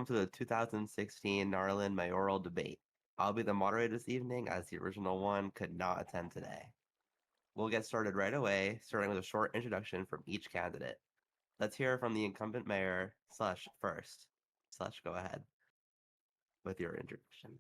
welcome to the 2016 Narellan mayoral debate. I'll be the moderator this evening as the original one could not attend today. We'll get started right away, starting with a short introduction from each candidate. Let's hear from the incumbent mayor, Slush, first. Slush, go ahead with your introduction.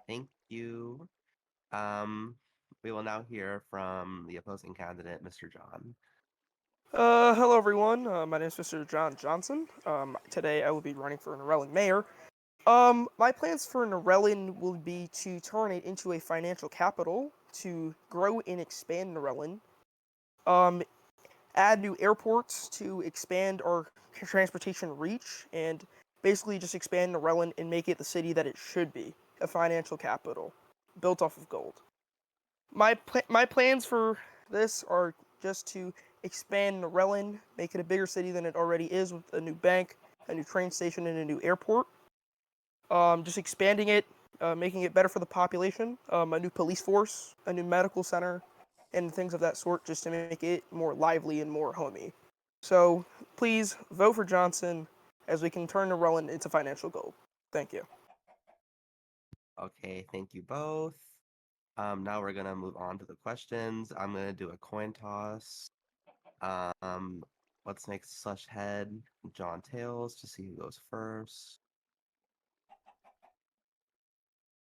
Thank you. Um, we will now hear from the opposing candidate, Mr. John. Hello everyone. My name is Mr. John Johnson. Today I will be running for Narellan mayor. My plans for Narellan will be to turn it into a financial capital, to grow and expand Narellan, um, add new airports to expand our transportation reach, and basically just expand Narellan and make it the city that it should be, a financial capital, built off of gold. My plans for this are just to expand Narellan, make it a bigger city than it already is with a new bank, a new train station, and a new airport. Just expanding it, making it better for the population, a new police force, a new medical center, and things of that sort, just to make it more lively and more homey. So please vote for Johnson as we can turn Narellan into financial gold. Thank you. Okay, thank you both. Now we're gonna move on to the questions. I'm gonna do a coin toss. Um, let's make Slush head, John tails to see who goes first.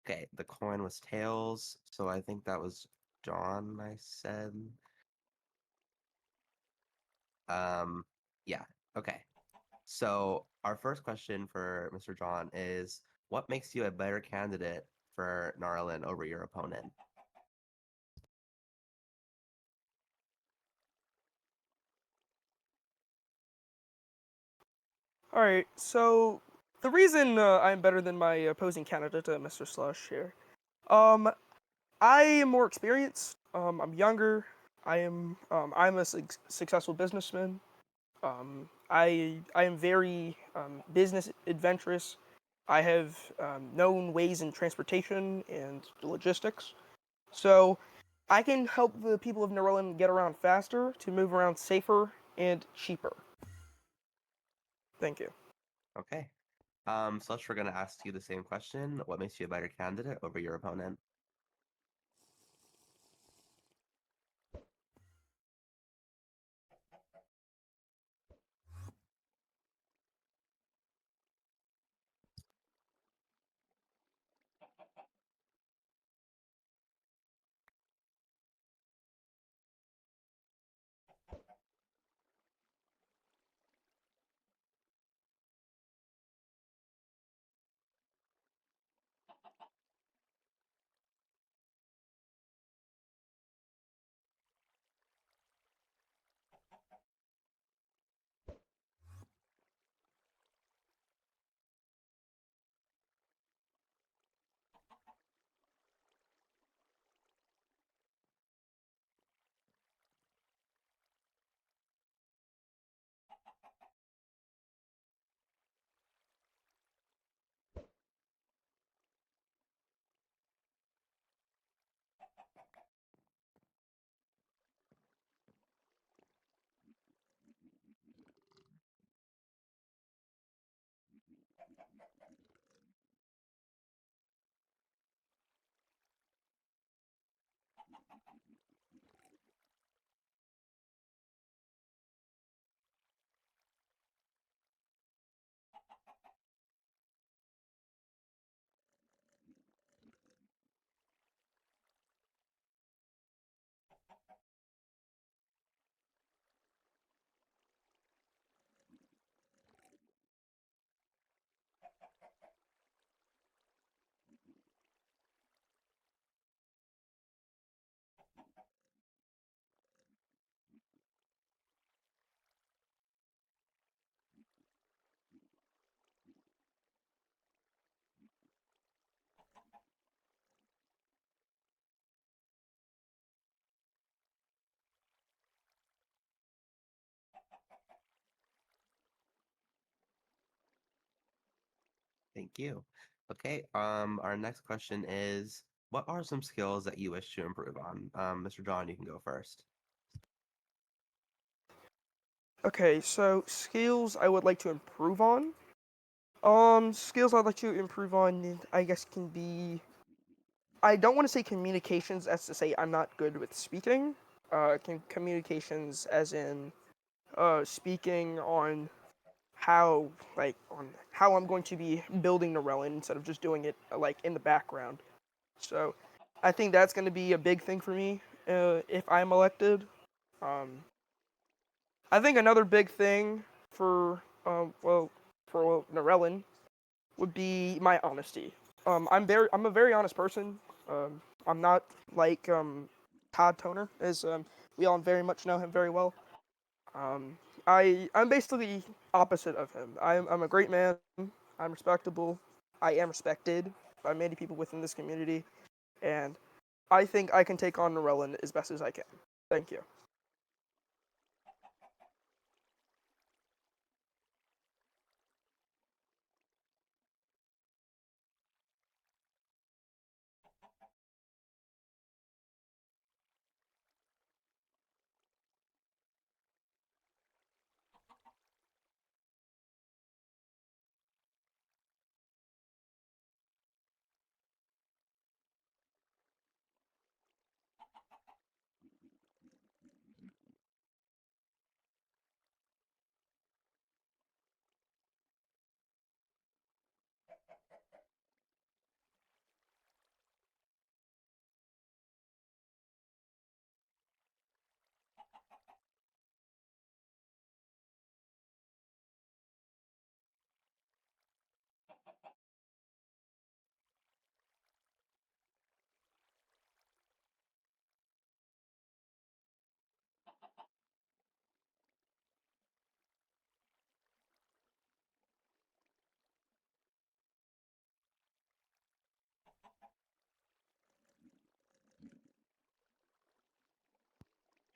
Okay, the coin was tails, so I think that was John, I said. Yeah, okay. So our first question for Mr. John is, what makes you a better candidate for Narlin over your opponent? All right, so the reason I'm better than my opposing candidate, Mr. Slush here, um, I am more experienced. I'm younger. I'm a successful businessman. I am very business adventurous. I have known ways in transportation and logistics, so I can help the people of Narellan get around faster, to move around safer and cheaper. Thank you. Okay. Slush, we're gonna ask you the same question. What makes you a better candidate over your opponent? Thank you. Okay, our next question is, what are some skills that you wish to improve on? Mr. John, you can go first. Okay, so skills I would like to improve on. Skills I'd like to improve on, I guess, can be. I don't want to say communications as to say I'm not good with speaking. Communications as in speaking on how I'm going to be building Narellan instead of just doing it like in the background. So I think that's going to be a big thing for me if I'm elected. Um, I think another big thing for for Narellan would be my honesty. I'm a very honest person. I'm not like Todd Toner, as we all very much know him very well. Um, I'm basically opposite of him. I'm a great man. I'm respectable. I am respected by many people within this community, and I think I can take on Narellan as best as I can. Thank you.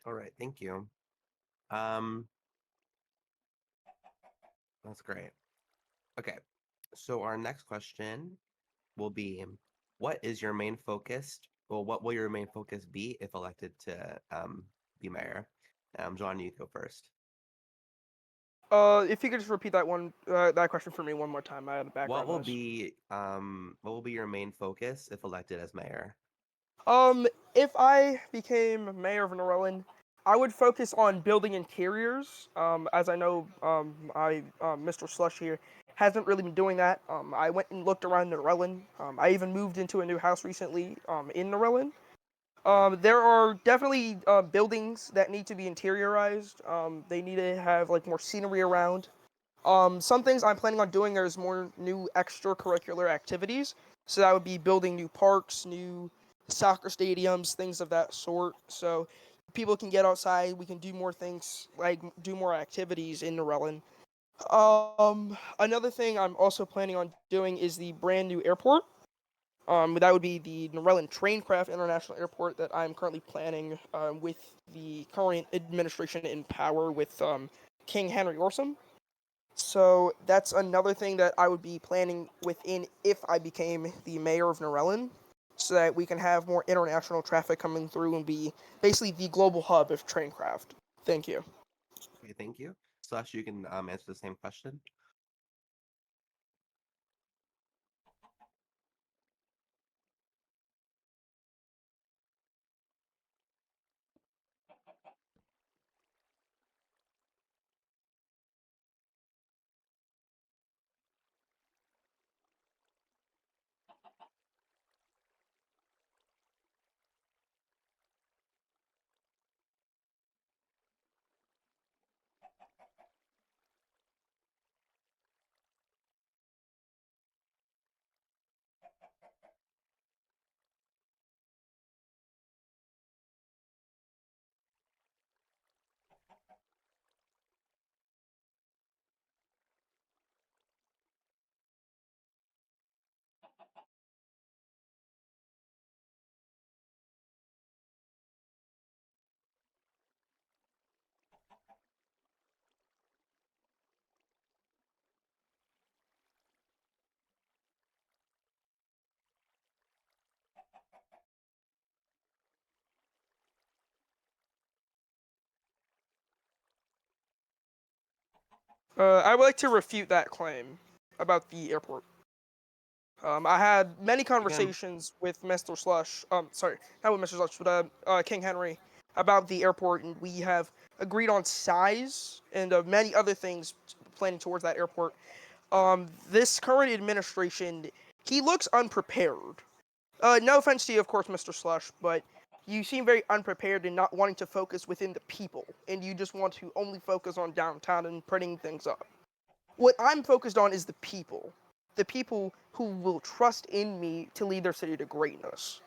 All right, thank you. Um, that's great. Okay, so our next question will be, what is your main focus? Well, what will your main focus be if elected to be mayor? John, you go first. If you could just repeat that question for me one more time. I had a background noise. What will be your main focus if elected as mayor? If I became mayor of Narellan, I would focus on building interiors. As I know, Mr. Slush here hasn't really been doing that. I went and looked around Narellan. I even moved into a new house recently. In Narellan. There are definitely buildings that need to be interiorized. They need to have like more scenery around. Some things I'm planning on doing is more new extracurricular activities. So that would be building new parks, new soccer stadiums, things of that sort. So people can get outside. We can do more things, like do more activities in Narellan. Another thing I'm also planning on doing is the brand new airport. That would be the Narellan Traincraft International Airport that I'm currently planning with the current administration in power with King Henry Orsom. So that's another thing that I would be planning within if I became the mayor of Narellan, so that we can have more international traffic coming through and be basically the global hub of Traincraft. Thank you. Okay, thank you. Slash, you can answer the same question. I would like to refute that claim about the airport. I had many You can. conversations with Mr. Slush. Sorry, not with Mr. Slush, but King Henry about the airport, and we have agreed on size and many other things planning towards that airport. This current administration, he looks unprepared. No offense to you, of course, Mr. Slush, but you seem very unprepared and not wanting to focus within the people, and you just want to only focus on downtown and putting things up. What I'm focused on is the people. The people who will trust in me to lead their city to greatness.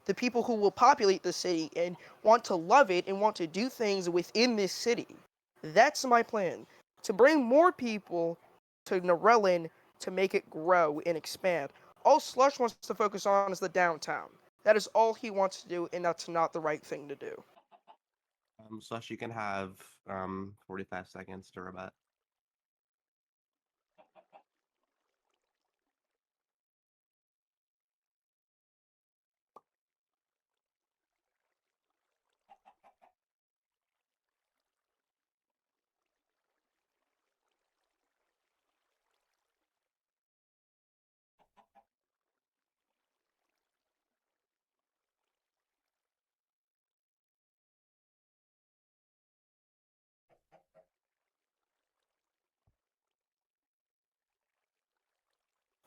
The people who will populate the city and want to love it and want to do things within this city. That's my plan. To bring more people to Narellan to make it grow and expand. All Slush wants to focus on is the downtown. That is all he wants to do, and that's not the right thing to do. Slush, you can have 45 seconds to rebut.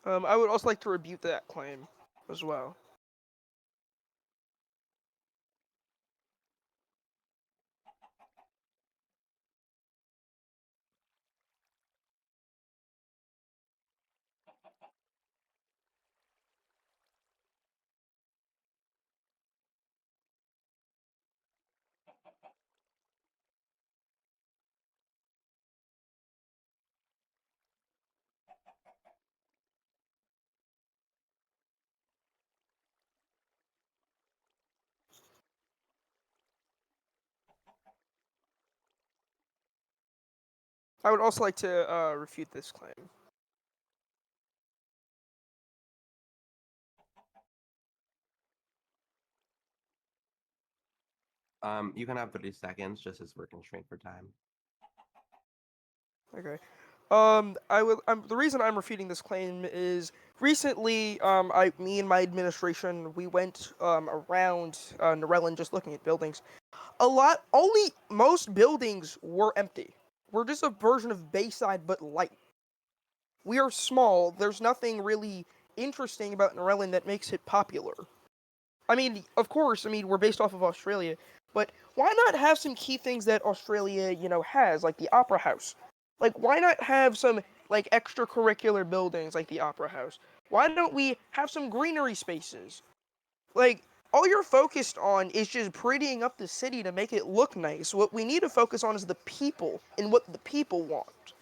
I would also like to rebuke that claim as well. I would also like to refute this claim. You can have 30 seconds just as we're constrained for time. Okay. The reason I'm refuting this claim is recently, me and my administration, we went around Narellan just looking at buildings. Most buildings were empty. We're just a version of Bayside but light. We are small. There's nothing really interesting about Narellan that makes it popular. I mean, of course, we're based off of Australia, but why not have some key things that Australia, has, like the Opera House? Like, why not have some, like, extracurricular buildings like the Opera House? Why don't we have some greenery spaces? Like, all you're focused on is just prettying up the city to make it look nice. What we need to focus on is the people and what the people want,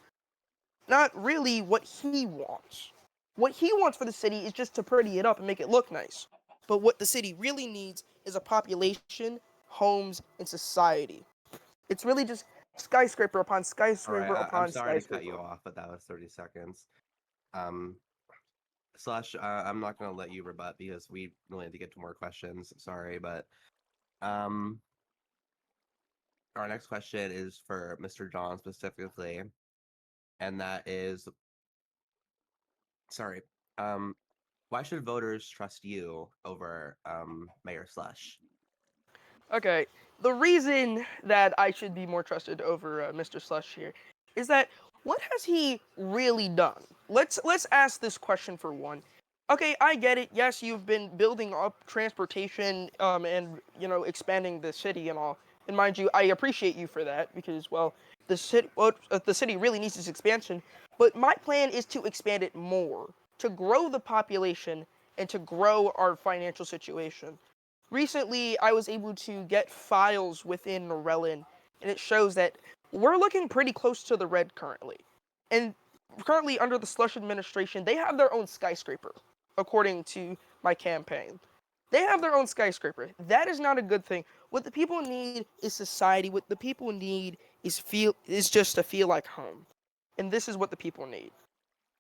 not really what he wants. What he wants for the city is just to pretty it up and make it look nice. But what the city really needs is a population, homes, and society. It's really just skyscraper upon All right, skyscraper I'm upon sorry to cut you skyscraper. off, but that was 30 seconds. Um, Slush, I'm not going to let you rebut because we really need to get to more questions. Sorry, but um, our next question is for Mr. John specifically, and that is, sorry, um, why should voters trust you over Mayor Slush? Okay, the reason that I should be more trusted over Mr. Slush here is that what has he really done? Let's ask this question for one. Okay, I get it. Yes, you've been building up transportation and expanding the city and all. And mind you, I appreciate you for that because well, the city really needs this expansion. But my plan is to expand it more, to grow the population and to grow our financial situation. Recently, I was able to get files within Narellan, and it shows that we're looking pretty close to the red currently. And currently, under the Slush administration, they have their own skyscraper, according to my campaign. They have their own skyscraper. That is not a good thing. What the people need is society. What the people need is just to feel like home. And this is what the people need.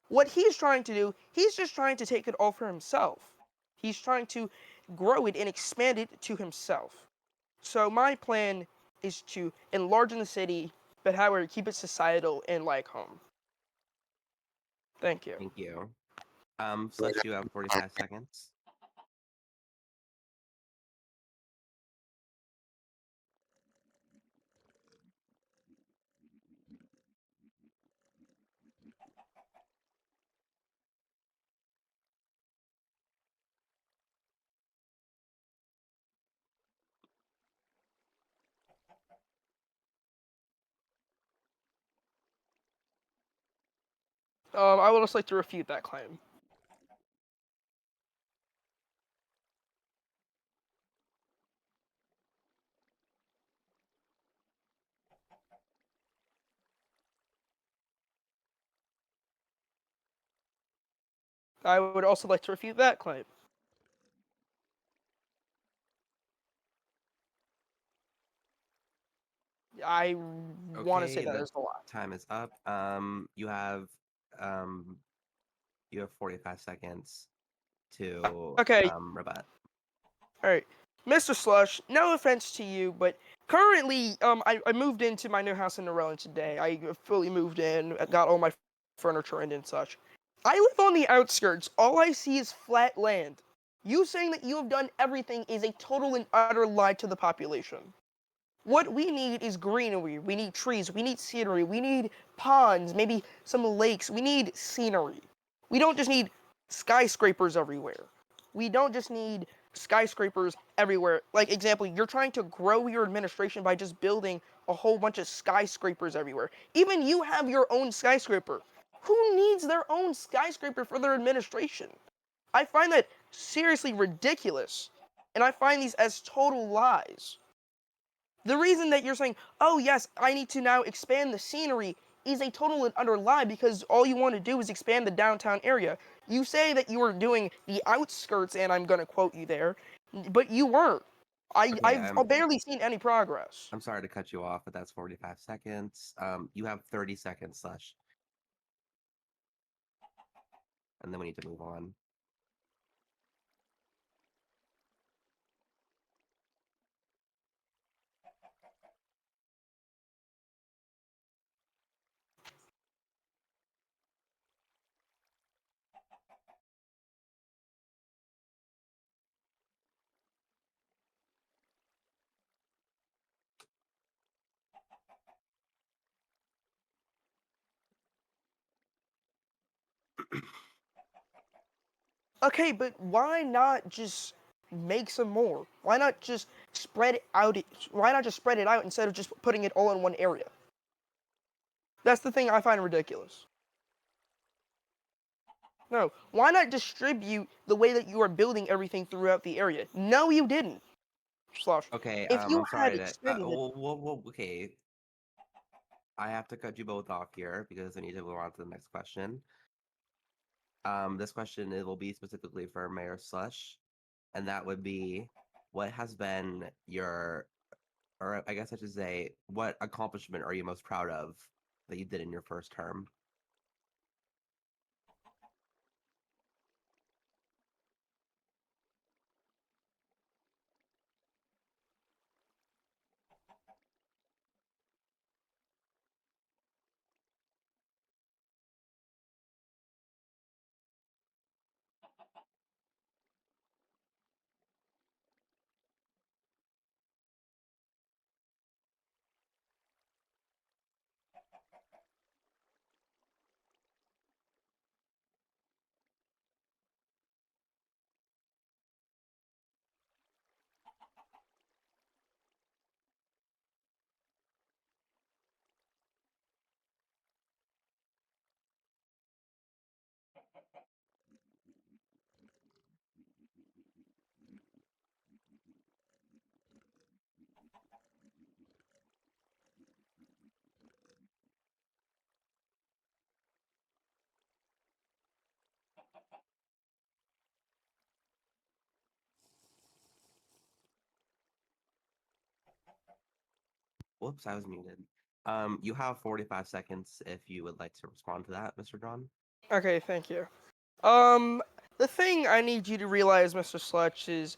What he's trying to do, he's just trying to take it all for himself. He's trying to grow it and expand it to himself. So my plan is to enlarge in the city, but however, keep it societal and like home. Thank you. Thank you. Slush, you have 45 seconds. I would just like to refute that claim. I would also like to refute that claim. I want to say Okay, that the is a lie. time is up. Um, you have 45 seconds to Okay, rebut. all right, Mr. Slush. No offense to you, but currently, I moved into my new house in Narellan today. I fully moved in, got all my furniture in and such. I live on the outskirts. All I see is flat land. You saying that you have done everything is a total and utter lie to the population. What we need is greenery. We need trees. We need scenery. We need ponds, maybe some lakes. We need scenery. We don't just need skyscrapers everywhere. We don't just need skyscrapers everywhere. Like, example, you're trying to grow your administration by just building a whole bunch of skyscrapers everywhere. Even you have your own skyscraper. Who needs their own skyscraper for their administration? I find that seriously ridiculous. And I find these as total lies. The reason that you're saying, oh, yes, I need to now expand the scenery is a total and utter lie because all you want to do is expand the downtown area. You say that you were doing the outskirts, and I'm going to quote you there, but you weren't. Okay, I've barely seen any progress. I'm sorry to cut you off, but that's 45 seconds. You have 30 seconds, Slush, and then we need to move on. Okay, but why not just make some more? Why not just spread it out? Why not just spread it out instead of just putting it all in one area? That's the thing I find ridiculous. No, why not distribute the way that you are building everything throughout the area? No, you didn't. Slush. Okay, If you I'm had sorry to. extended it, Okay, I have to cut you both off here because I need to move on to the next question. This question it will be specifically for Mayor Slush, and that would be, what has been your, or I guess I should say, what accomplishment are you most proud of that you did in your first term? Whoops, I was muted. You have 45 seconds if you would like to respond to that, Mr. John. okay, thank you. Um, the thing I need you to realize, Mr. Slutch, is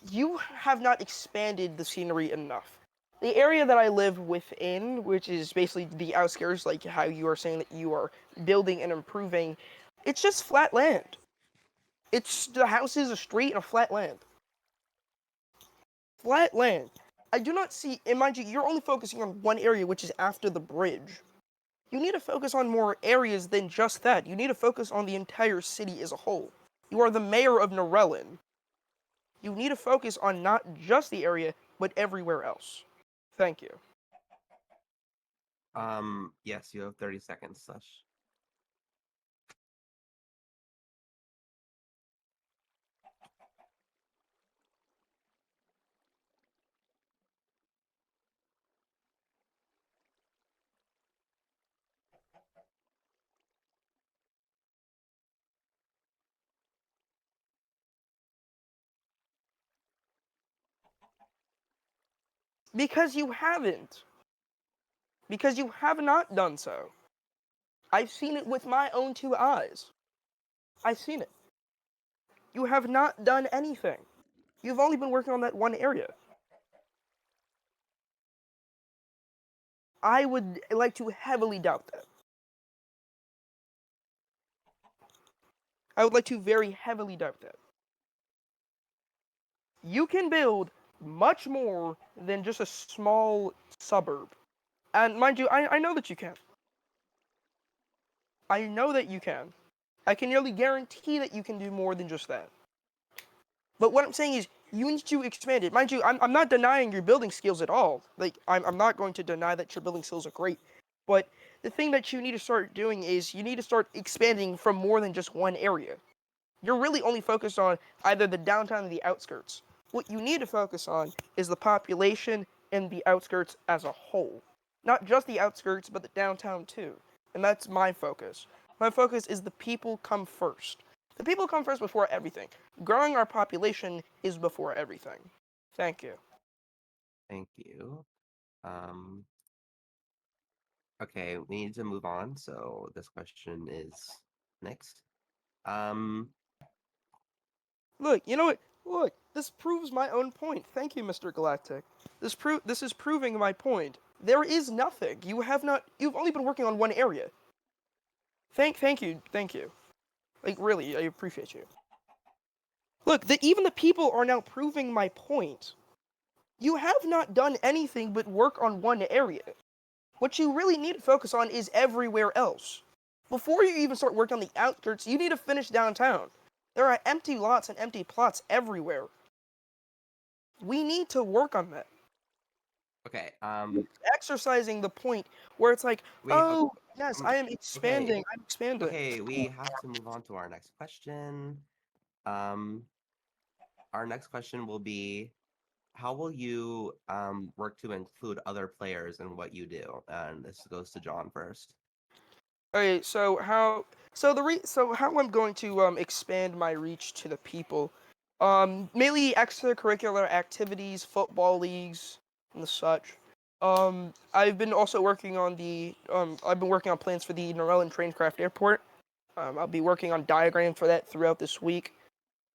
you have not expanded the scenery enough. The area that I live within, which is basically the outskirts, like how you are saying that you are building and improving, it's just flat land. It's the house is a street and a flat land. Flat land. I do not see, and mind you, you're only focusing on one area, which is after the bridge. You need to focus on more areas than just that. You need to focus on the entire city as a whole. You are the mayor of Narellan. You need to focus on not just the area, but everywhere else. Thank you. Yes, you have 30 seconds, Slush. Because you haven't. Because you have not done so. I've seen it with my own two eyes. I've seen it. You have not done anything. You've only been working on that one area. I would like to heavily doubt that. I would like to very heavily doubt that. You can build much more than just a small suburb. And mind you, I know that you can. I know that you can. I can nearly guarantee that you can do more than just that. But what I'm saying is, you need to expand it. Mind you, I'm not denying your building skills at all. Like, I'm not going to deny that your building skills are great. But the thing that you need to start doing is, you need to start expanding from more than just one area. You're really only focused on either the downtown or the outskirts. What you need to focus on is the population and the outskirts as a whole. Not just the outskirts, but the downtown too. And that's my focus. My focus is the people come first. The people come first before everything. Growing our population is before everything. Thank you. Thank you. Um, okay, we need to move on. So this question is next. Um, Look, you know what? Look, this proves my own point. Thank you, Mr. Galactic. This is proving my point. There is nothing. You've only been working on one area. Thank you. Like really, I appreciate you. Look, even the people are now proving my point. You have not done anything but work on one area. What you really need to focus on is everywhere else. Before you even start working on the outskirts, you need to finish downtown. There are empty lots and empty plots everywhere. We need to work on that. okay. Exercising the point where it's like, We oh, yes, um, I am okay, expanding. I'm expanding. okay. We have to move on to our next question. Um, our next question will be, how will you work to include other players in what you do? And this goes to John first. Okay, so how I'm going to expand my reach to the people, mainly extracurricular activities, football leagues, and the such. I've been working on plans for the Narellan Traincraft Airport. I'll be working on diagrams for that throughout this week.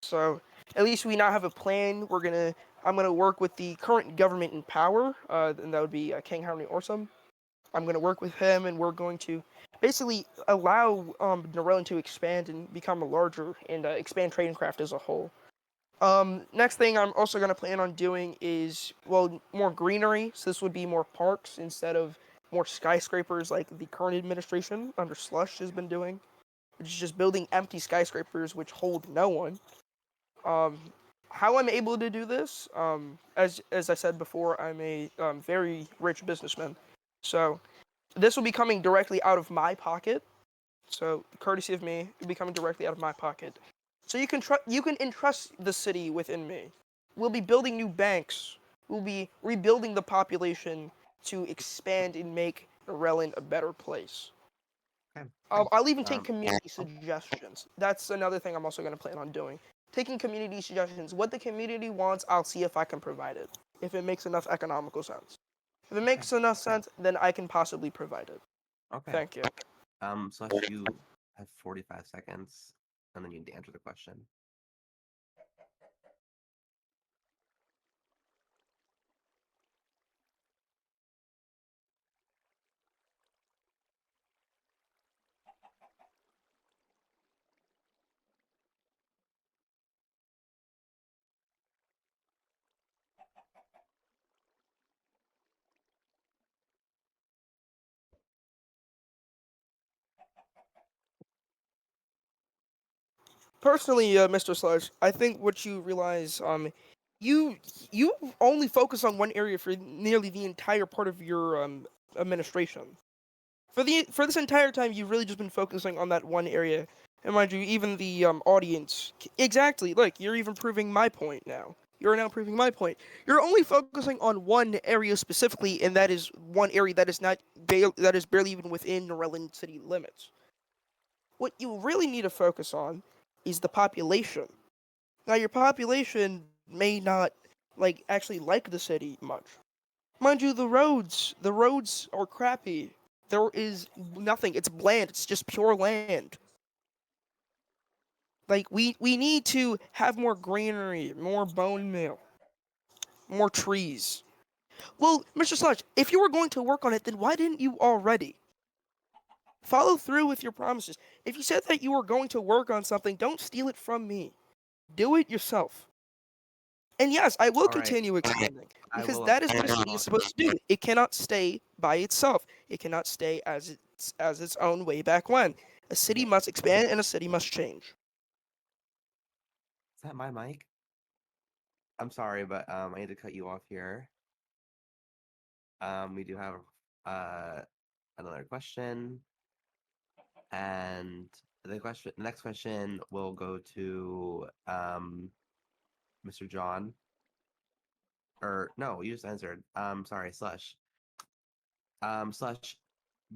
So at least we now have a plan. I'm gonna work with the current government in power, and that would be King Henry Orsom. I'm going to work with him, and we're going to basically allow Narellan to expand and become a larger and expand trading craft as a whole. Next thing I'm also going to plan on doing is, well, more greenery. So this would be more parks instead of more skyscrapers like the current administration under Slush has been doing, which is just building empty skyscrapers which hold no one. Um, how I'm able to do this, as I said before, I'm a very rich businessman. So this will be coming directly out of my pocket. So, courtesy of me, it'll be coming directly out of my pocket. So you can entrust the city within me. We'll be building new banks. We'll be rebuilding the population to expand and make Narellan a better place. Okay. I'll even take Um, community suggestions. That's another thing I'm also going to plan on doing. Taking community suggestions. What the community wants, I'll see if I can provide it. If it makes enough economical sense. If it okay. makes enough sense, then I can possibly provide it. Okay. Thank you. Slash, you have 45 seconds, and then you need to answer the question. Personally, Mr. Slush, I think what you realize, you you only focus on one area for nearly the entire part of your administration. For this entire time, you've really just been focusing on that one area. And mind you, even the audience, exactly. Look, you're even proving my point now. You're now proving my point. You're only focusing on one area specifically, and that is one area that is not that is barely even within Narellan city limits. What you really need to focus on is the population. Now, your population may not actually like the city much. Mind you, the roads are crappy. There is nothing. It's bland. It's just pure land. Like we need to have more greenery, more bone meal, more trees. Well, Mr. Sludge, if you were going to work on it, then why didn't you already? Follow through with your promises. If you said that you were going to work on something, don't steal it from me. Do it yourself. And yes, I will All right, continue expanding I because will. that is what a city is supposed to do. It cannot stay by itself. It cannot stay as its own way back when. A city Okay, must expand and a city must change. is that my mic? I'm sorry, but I need to cut you off here. We do have uh another question, and the next question will go to Mr. John. Or no, you just answered. Sorry, Slush. Slush,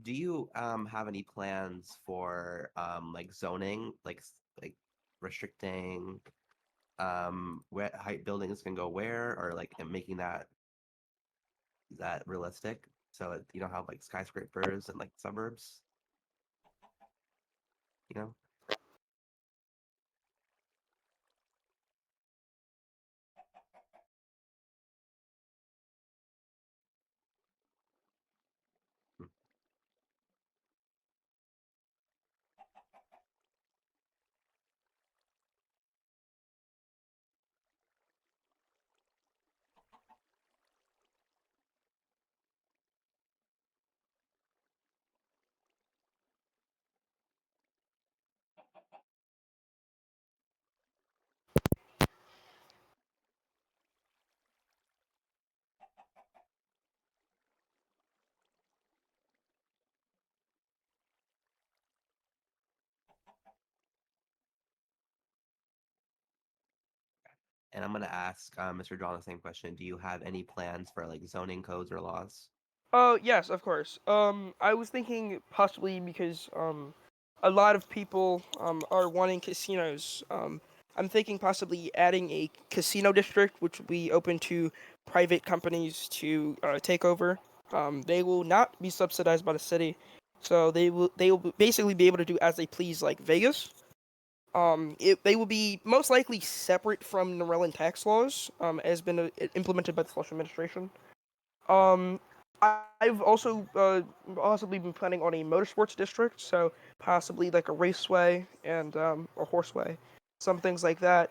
do you have any plans for like zoning, like restricting where height buildings can go where, or like making that realistic so that you don't have like skyscrapers and like suburbs, you know? Hmm. And I'm gonna ask Mr. John the same question. Do you have any plans for like zoning codes or laws? Oh, yes, of course. I was thinking possibly because a lot of people are wanting casinos. I'm thinking possibly adding a casino district, which will be open to private companies to take over. They will not be subsidized by the city, so they will basically be able to do as they please, like Vegas. They will be most likely separate from Narellan tax laws, as been implemented by the Flush administration. Um, I've also possibly been planning on a motorsports district, so possibly like a raceway and a horseway, some things like that.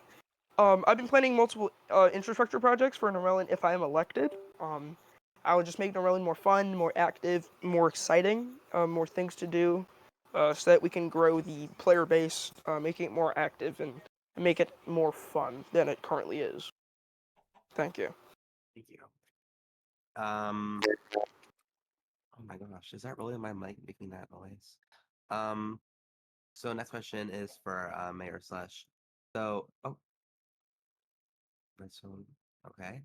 I've been planning multiple infrastructure projects for Narellan if I am elected. I would just make Narellan more fun, more active, more exciting, more things to do, so that we can grow the player base, making it more active and make it more fun than it currently is. Thank you. Thank you. Oh my gosh, is that really my mic making that noise? Um, so next question is for Mayor Slush. Oh, that's so okay.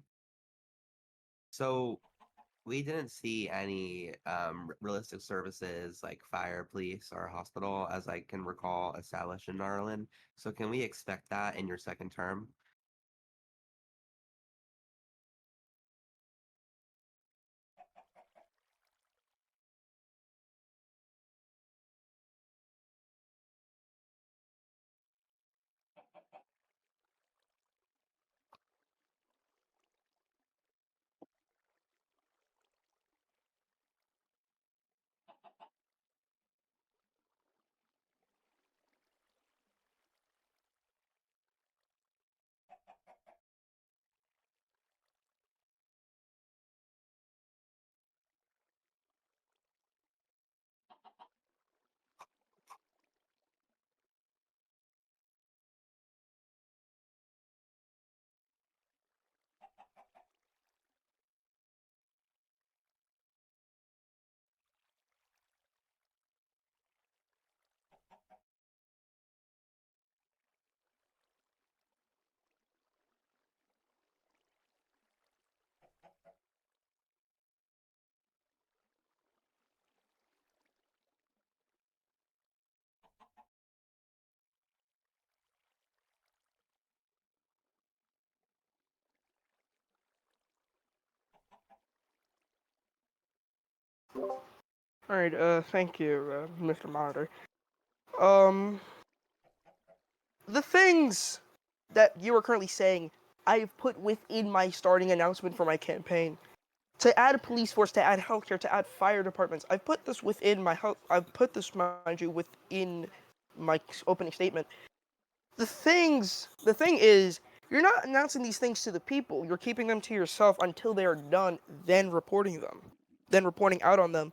So we didn't see any realistic services like fire, police, or hospital, as I can recall, established in Ireland. So can we expect that in your second term? All right. Thank you, Mr. Monitor. Um, the things that you are currently saying, I've put within my starting announcement for my campaign. To add a police force, to add healthcare, to add fire departments. I've put this within my health. I've put this, mind you, within my opening statement. The thing is, you're not announcing these things to the people. You're keeping them to yourself until they are done, then reporting them, then reporting out on them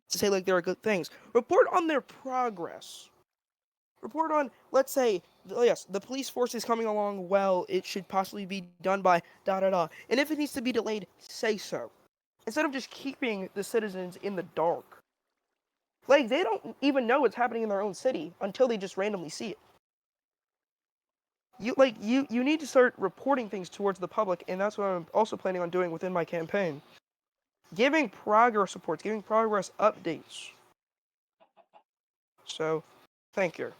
to say like there are good things. Report on their progress. Report on, let's say, yes, the police force is coming along well. It should possibly be done by da da da. And if it needs to be delayed, say so. Instead of just keeping the citizens in the dark. Like they don't even know what's happening in their own city until they just randomly see it. You need to start reporting things towards the public, and that's what I'm also planning on doing within my campaign. Giving progress reports, giving progress updates. So, thank you.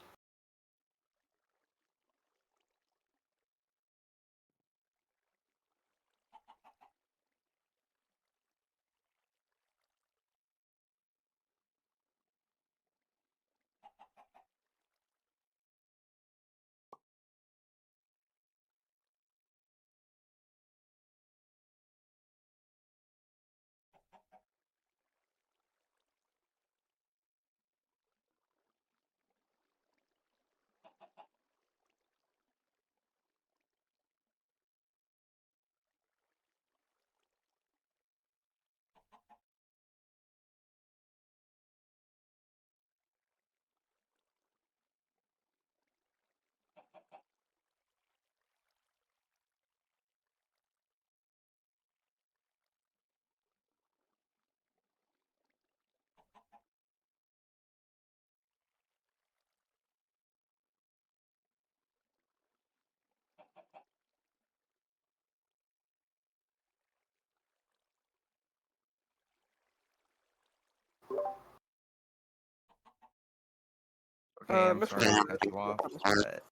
Okay, I'm Mr. sorry to cut you off, but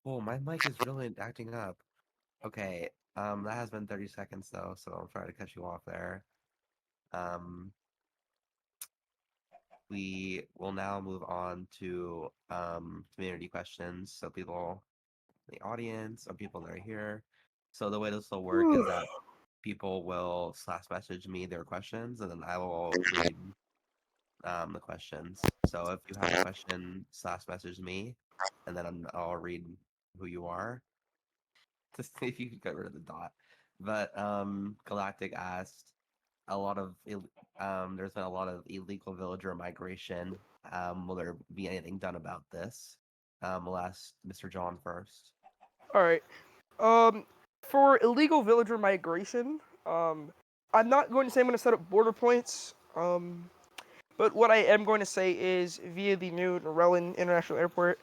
oh, my mic is really acting up. Okay, that has been 30 seconds though, so I'm sorry to cut you off there. Um, we will now move on to community questions. So people in the audience or people that are here. So the way this will work is that people will slash message me their questions, and then I will read the questions. So if you have a question, slash message me, and then I'll read who you are to see if you can get rid of the dot. But Galactic asked there's been a lot of illegal villager migration. Will there be anything done about this? We'll ask Mr. John first. All right. Um, for illegal villager migration, I'm not going to say I'm going to set up border points. But what I am going to say is via the new Narellan International Airport,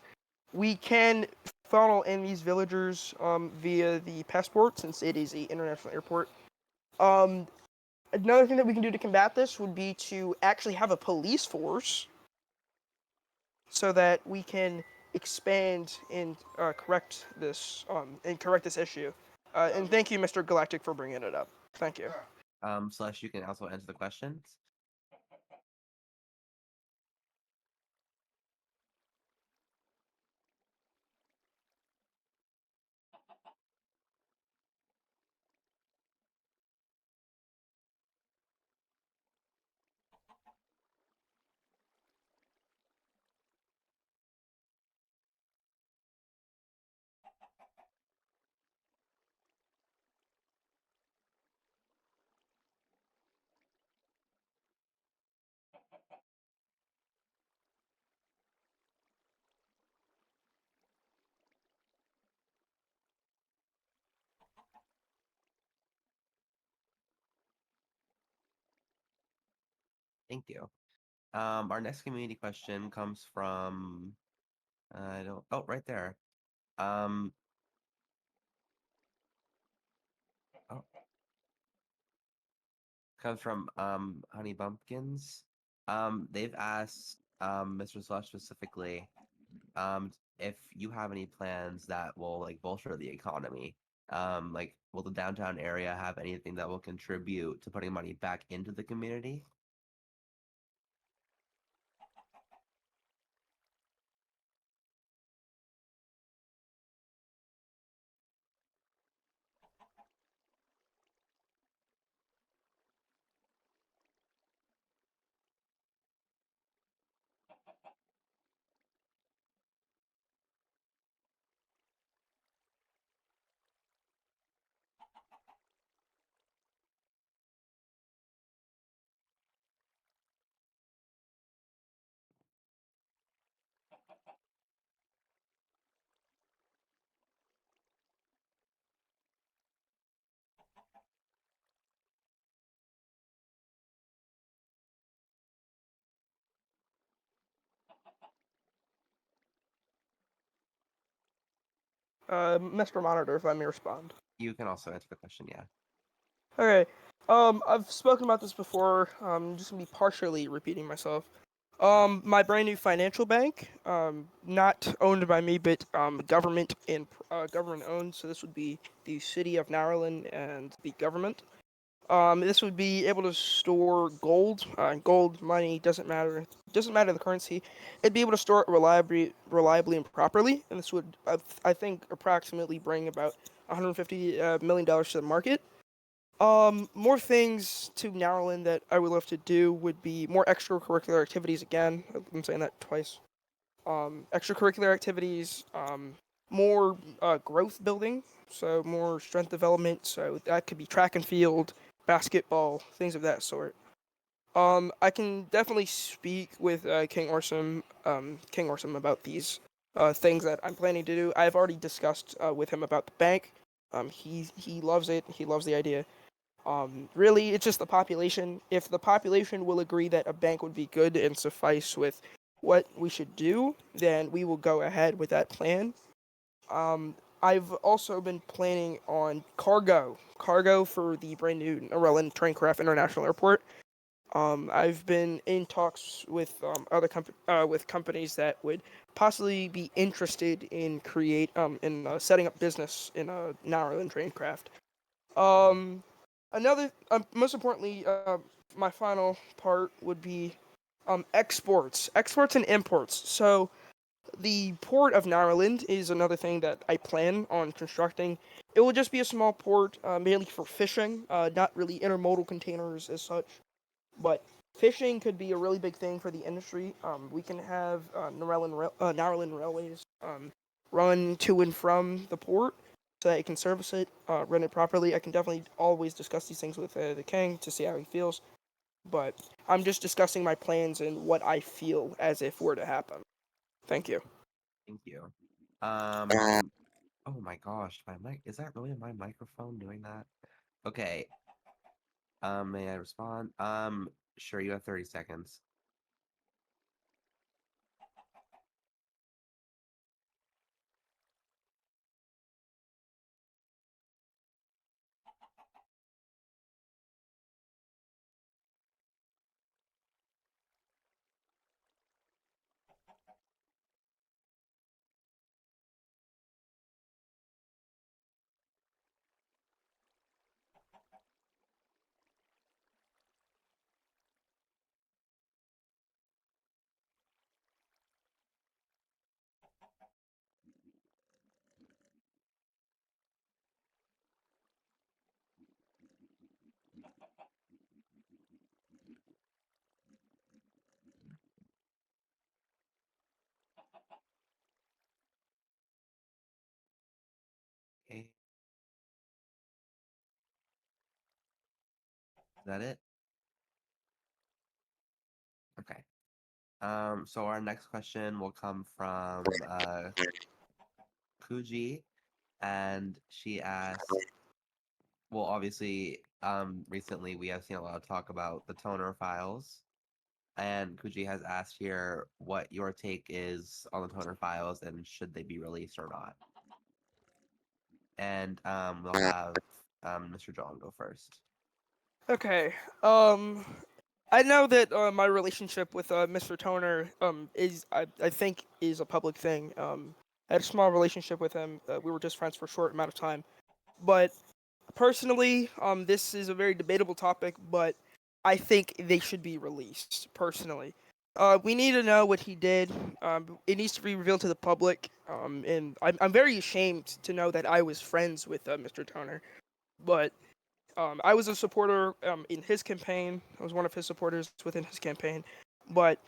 we can funnel in these villagers via the passport since it is an international airport. Um, Another thing that we can do to combat this would be to actually have a police force so that we can expand and correct this issue. And thank you, Mr. Galactic, for bringing it up. Thank you. Slash, you can also answer the questions. Thank you. Our next community question comes from I don't. Oh, right there. Um. Oh, comes from Honey Bumpkins. They've asked Mr. Slush specifically if you have any plans that will like bolster the economy. Like, will the downtown area have anything that will contribute to putting money back into the community? Mr. Monitor, if I may respond. You can also answer the question, yeah. Okay. I've spoken about this before. I'm just gonna be partially repeating myself. My brand new financial bank, not owned by me, but government and government owned. So this would be the city of Narellan and the government. This would be able to store gold. Gold money doesn't matter. Doesn't matter the currency. It'd be able to store it reliably and properly. And this would, I think, approximately bring about 150 million dollars to the market. More things to Narrowland that I would love to do would be more extracurricular activities. Again, I'm saying that twice. Extracurricular activities. More growth building. So more strength development. So that could be track and field, basketball, things of that sort. I can definitely speak with King Orsum about these things that I'm planning to do. I've already discussed with him about the bank. He loves it. He loves the idea. Really, it's just the population. If the population will agree that a bank would be good and suffice with what we should do, then we will go ahead with that plan. I've also been planning on cargo for the brand new Narellan Traincraft International Airport. I've been in talks with with companies that would possibly be interested in setting up business in a Narellan Traincraft. Mhm. Um, Most importantly, my final part would be exports and imports. So the port of Narrowland is another thing that I plan on constructing. It will just be a small port, mainly for fishing, not really intermodal containers as such, but fishing could be a really big thing for the industry. We can have Narrowland railways run to and from the port so that it can service it, run it properly. I can definitely always discuss these things with the king to see how he feels, but I'm just discussing my plans and what I feel as if were to happen. Thank you. Thank you. Um, oh my gosh, my mic, is that really my microphone doing that? Okay, may I respond? Sure, you have 30 seconds. Okay, is that it? Okay. So our next question will come from Kuji, and she asks, well, obviously, recently we have seen a lot of talk about the toner files, and Kuji has asked here what your take is on the toner files and should they be released or not. And we'll have Mr. John go first. Okay. Um, I know that my relationship with Mr. Toner is I think is a public thing. I had a small relationship with him. We were just friends for a short amount of time. But personally, this is a very debatable topic, but I think they should be released. Personally, we need to know what he did. It needs to be revealed to the public. And I'm very ashamed to know that I was friends with Mr. Toner. But I was a supporter in his campaign. I was one of his supporters within his campaign, but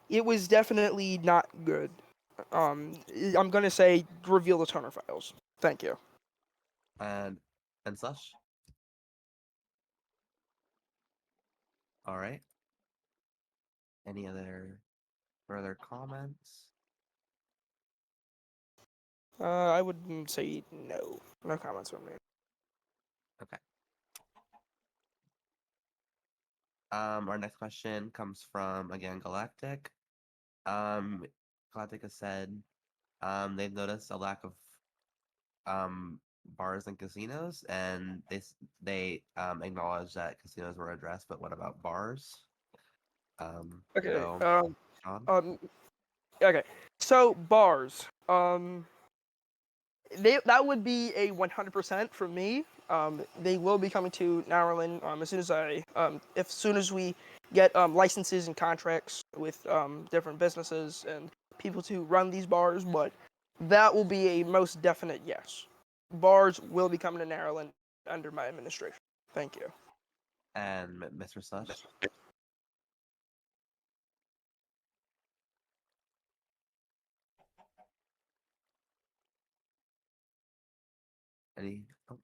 it was definitely not good. Um, I'm gonna say reveal the Toner files. Thank you. And Slush. All right. Any other further comments? I would say no. No comments from me. Okay. Our next question comes from again Galactic. Um, Galactic has said they've noticed a lack of bars and casinos, and they acknowledge that casinos were addressed, but what about bars? Okay. So, Sean? Um. Okay. So bars. That would be a 100% for me. They will be coming to Narellan as soon as we get licenses and contracts with different businesses and people to run these bars. But that will be a most definite yes. Bars will be coming to Narellan under my administration. Thank you. And Mr. Slush? Any? Oh,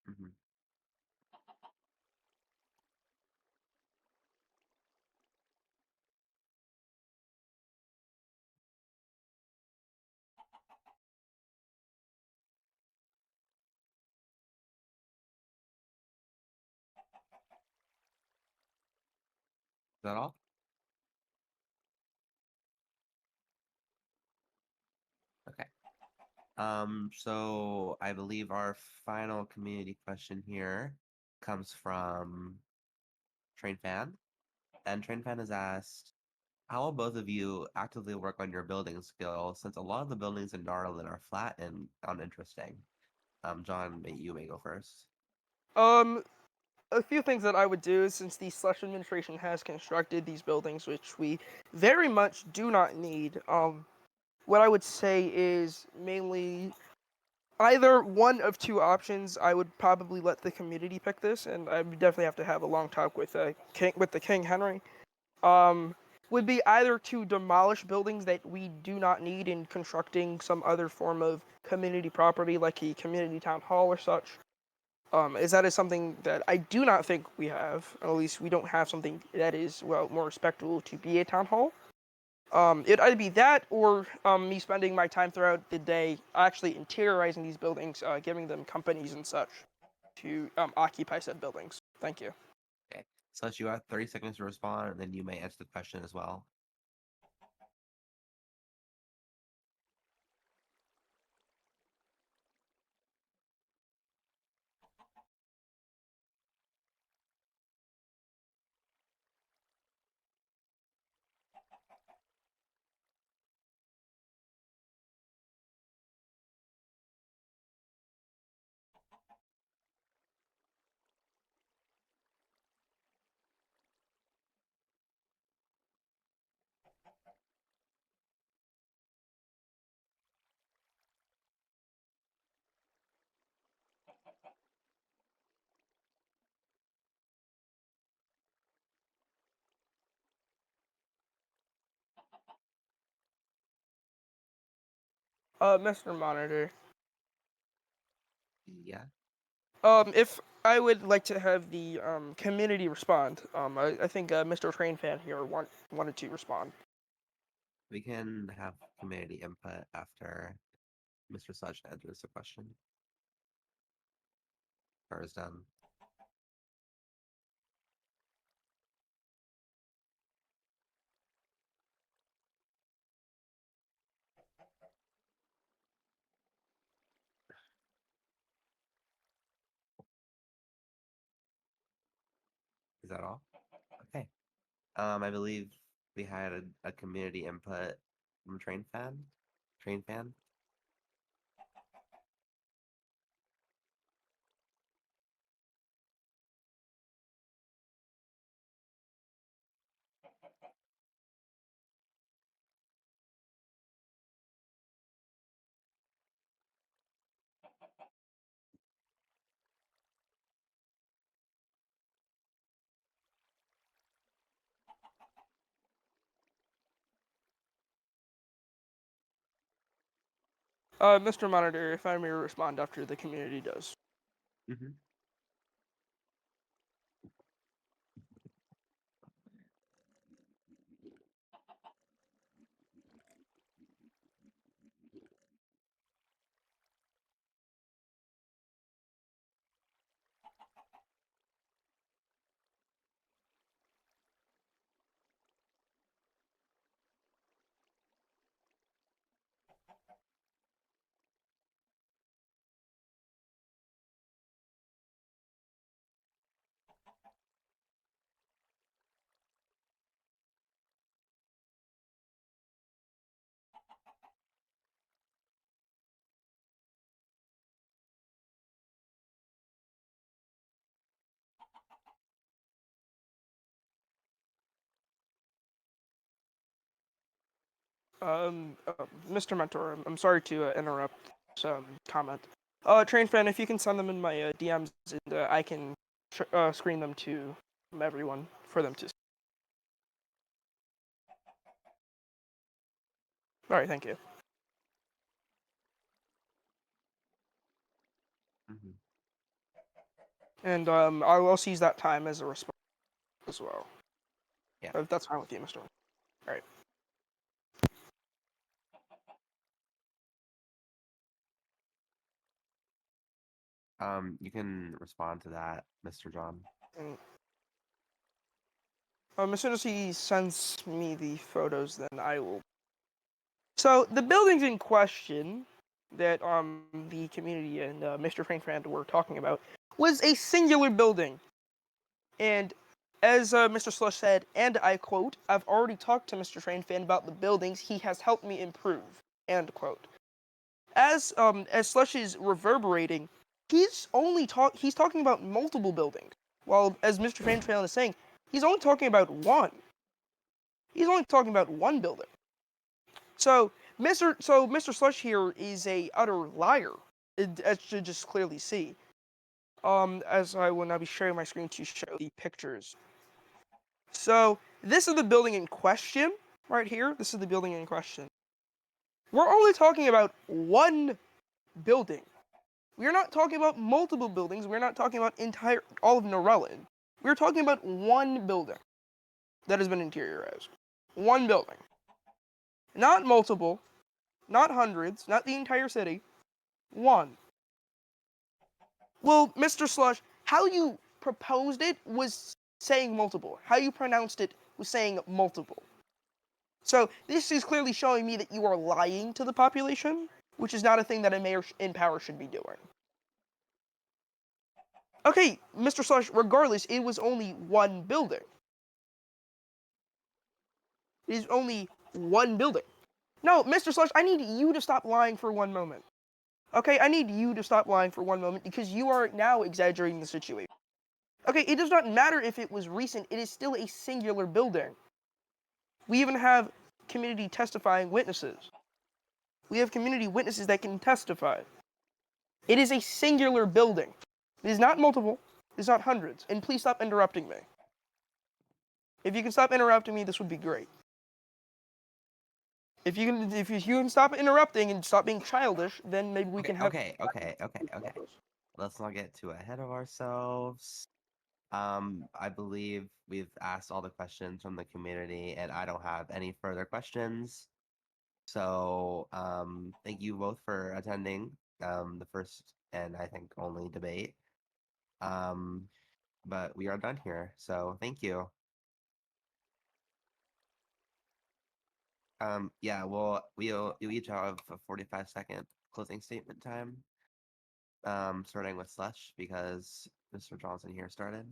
mhm. Is that all? Okay. So I believe our final community question here comes from Train Fan. And Train Fan has asked, how will both of you actively work on your building skills since a lot of the buildings in Darlin are flat and uninteresting? John, you may go first. Um, a few things that I would do since the Slush administration has constructed these buildings, which we very much do not need. What I would say is mainly either one of two options. I would probably let the community pick this, and I would definitely have to have a long talk with the King Henry. Um, would be either to demolish buildings that we do not need in constructing some other form of community property, like a community town hall or such. Is that is something that I do not think we have. Or at least we don't have something that is well more respectable to be a town hall. It'd either be that or me spending my time throughout the day actually interiorizing these buildings, giving them companies and such to occupy said buildings. Thank you. Okay. Slush, you have 30 seconds to respond, and then you may answer the question as well. Mr. Monitor. Yeah, If I would like to have the community respond, I think Mr. Train Fan here wanted to respond. we can have community input after Mr. Slush answers the question or is done. Is that all? Okay. I believe we had a community input from Train Fan. Train Fan. Mr. Monitor, if I may respond after the community does. Mm-hmm. Mr. Mentor, I'm sorry to interrupt this comment. Train fan, if you can send them in my DMs, and I can screen them to everyone for them to see. All right, thank you. Hmm. And I'll also use that time as a response as well. Yeah. If that's fine with you, Mr. All right. You can respond to that, Mr. John. And, as soon as he sends me the photos, then I will. So the buildings in question that the community and Mr. Frankfurt were talking about was a singular building, and as Mr. Slush said, and I quote, "I've already talked to Mr. Trainfan about the buildings. He has helped me improve." End quote. As Slush is reverberating, he's talking about multiple buildings, while as Mr. Trainfan is saying, he's only talking about one. He's only talking about one building. So Mr. Slush here is a utter liar, as you just clearly see. As I will now be sharing my screen to show the pictures. So this is the building in question, right here. This is the building in question. We're only talking about one building. We're not talking about multiple buildings. We're not talking about all of Narellan. We're talking about one building that has been interiorized. One building. Not multiple, not hundreds, not the entire city. One. Well, Mr. Slush, how you proposed it was saying multiple. How you pronounced it was saying multiple. So this is clearly showing me that you are lying to the population, which is not a thing that a mayor in power should be doing. Okay, Mr. Slush, regardless, it was only one building. It is only one building. No, Mr. Slush, I need you to stop lying for one moment. Okay, I need you to stop lying for one moment because you are now exaggerating the situation. Okay, it does not matter if it was recent, it is still a singular building. We even have community testifying witnesses. We have community witnesses that can testify. It is a singular building. It is not multiple, it is not hundreds. And please stop interrupting me. If you can stop interrupting me, this would be great. If you can stop interrupting and stop being childish, then maybe we can have. Okay. Let's not get too ahead of ourselves. I believe we've asked all the questions from the community, and I don't have any further questions. So, thank you both for attending the first and I think only debate. Um, but we are done here. So, thank you. Yeah, well, you each have a 45-second closing statement time. Starting with Slush because Mr. Johnson here started.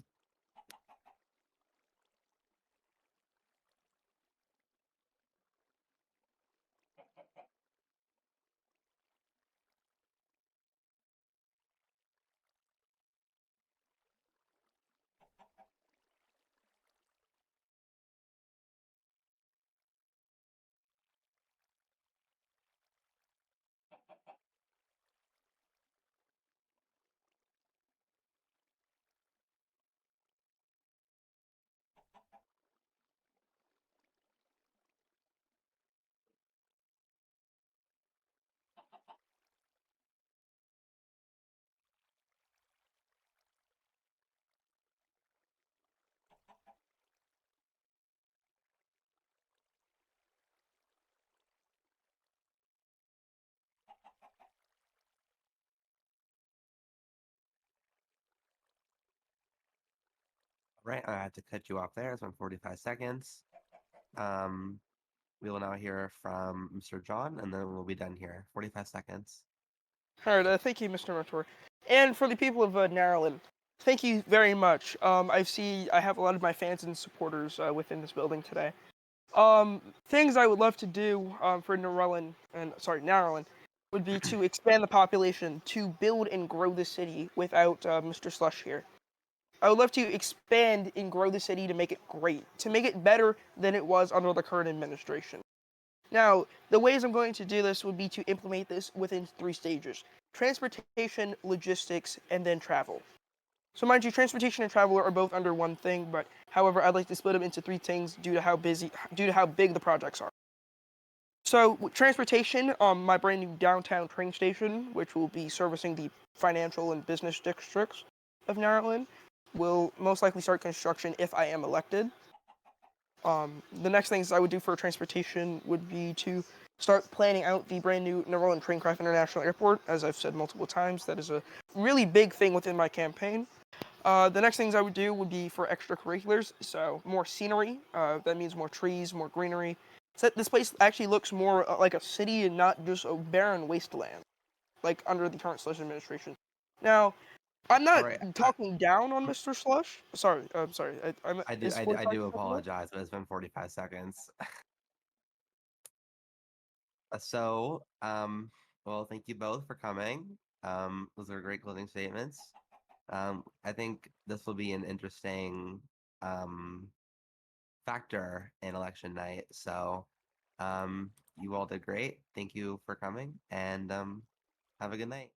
Right, I had to cut you off there. It's been 45 seconds. Um, we will now hear from Mr. John, and then we'll be done here. 45 seconds. All right, thank you, Mr. Mentor. And for the people of Narellan, thank you very much. I have a lot of my fans and supporters within this building today. Things I would love to do for Narellan would be to expand the population, to build and grow the city without Mr. Slush here. I would love to expand and grow the city to make it great, to make it better than it was under the current administration. Now, the ways I'm going to do this would be to implement this within 3 stages: transportation, logistics, and then travel. So mind you, transportation and travel are both under one thing, but however, I'd like to split them into 3 things due to how big the projects are. So with transportation, my brand new downtown train station, which will be servicing the financial and business districts of Narellan, will most likely start construction if I am elected. The next things I would do for transportation would be to start planning out the brand new Narellan Traincraft International Airport. As I've said multiple times, that is a really big thing within my campaign. The next things I would do would be for extracurriculars, so more scenery. That means more trees, more greenery. So this place actually looks more like a city and not just a barren wasteland, like under the current Slush administration. Now, I'm All not right. talking down on Mr. Slush. Sorry, I'm sorry. Is I 45 do seconds enough? apologize, but it's been 45 seconds. So, well, thank you both for coming. Those are great closing statements. I think this will be an interesting um, factor in election night. So, you all did great. Thank you for coming, and have a good night.